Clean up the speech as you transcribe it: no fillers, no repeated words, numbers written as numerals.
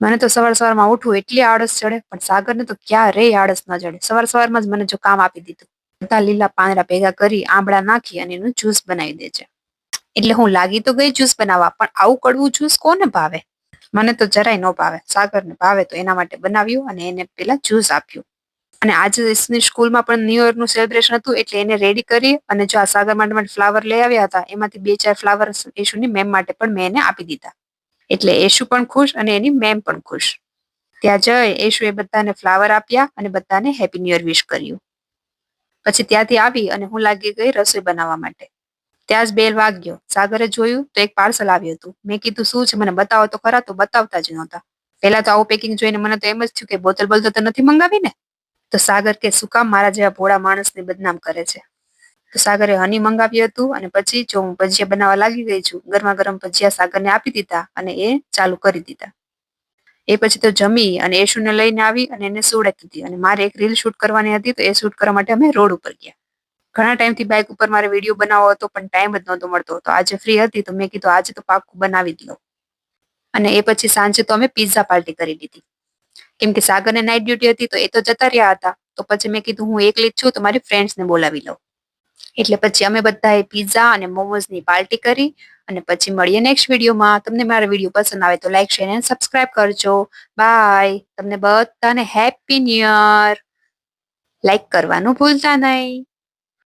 મને તો સવારમાં ઉઠવું એટલી આળસ ચડે, પણ સાગરને તો ક્યારેય આળસ ન ચડે. સવારમાં જ મને જો કામ આપી દીધું, બધા લીલા પાંદડા ભેગા કરી આંબળા નાખી અને એનું જ્યુસ બનાવી દે છે. એટલે હું લાગી તો ગઈ જ્યુસ બનાવવા, પણ આવું કડવું જ્યુસ કોને ભાવે? મને તો જરાય ન ભાવે. સાગરને ભાવે તો એના માટે બનાવ્યું અને એને પેલા જ્યુસ આપ્યું. અને આજે સ્કૂલમાં પણ ન્યુ યર નું સેલિબ્રેશન હતું, એટલે એને રેડી કરી અને જો આ સાગર માટે ફ્લાવર લઈ આવ્યા હતા, એમાંથી 2-4 ફ્લાવર યશુની મેમ માટે પણ મેં એને આપી દીધા. એટલે યશુ પણ ખુશ અને એની મેમ પણ ખુશ. ત્યાં જઈ યશુ એ બધાને ફ્લાવર આપ્યા અને બધાને હેપી ન્યુ યર વિશ કર્યું. પછી ત્યાંથી આવી અને હું લાગી ગઈ રસોઈ બનાવવા માટે. ત્યાં જ બેલ વાગ્યો. સાગરે જોયું તો એક પાર્સલ આવ્યું હતું. મેં કીધું શું છે, મને બતાવો તો ખરા, તો બતાવતા જ નહોતા. પેલા તો આવું પેકિંગ જોઈને મને તો એમ જ થયું કે બોતલ તો નથી મંગાવી ને. તો સાગર કે શું કામ મારા જેવા ભોળા માણસને બદનામ કરે છે. તો સાગરે હની મંગાવ્યું હતું અને પછી જો હું ભજીયા બનાવવા લાગી ગઈ છું, ગરમા ગરમ ભજીયા સાગરને આપી દીધા અને એ ચાલુ કરી દીધા. એ પછી તો જમી અને યશુને લઈને આવી અને એને સુવડાવી દીધી. અને મારે એક રીલ શૂટ કરવાની હતી, તો એ શૂટ કરવા માટે અમે રોડ ઉપર ગયા. ઘણા ટાઈમથી બાઇક ઉપર મારે વિડીયો બનાવવો હતો, પણ ટાઈમ જ નહોતો મળતો. તો આજે ફ્રી હતી તો મેં કીધું આજે તો પાક્કું બનાવી જ લઉં. અને એ પછી સાંજે તો અમે પિઝા પાર્ટી કરી દીધી. કેમ કે સાગરને નાઈટ ડ્યુટી હતી, તો એ તો જતા રહ્યા હતા. તો પછી મેં કીધું હું એકલી જ છું, તો મારી ફ્રેન્ડ્સને બોલાવી લઉં. એટલે પછી અમે બધાએ પિઝા અને મોમોઝની પાર્ટી કરી. અને પછી મળીએ નેક્સ્ટ વિડીયોમાં. તમને મારા વિડીયો પસંદ આવે તો લાઈક, શેર અને સબસ્ક્રાઈબ કરજો. બાય. તમને બધાને હેપી ન્યુ યર. લાઈક કરવાનું ભૂલતા નહીં.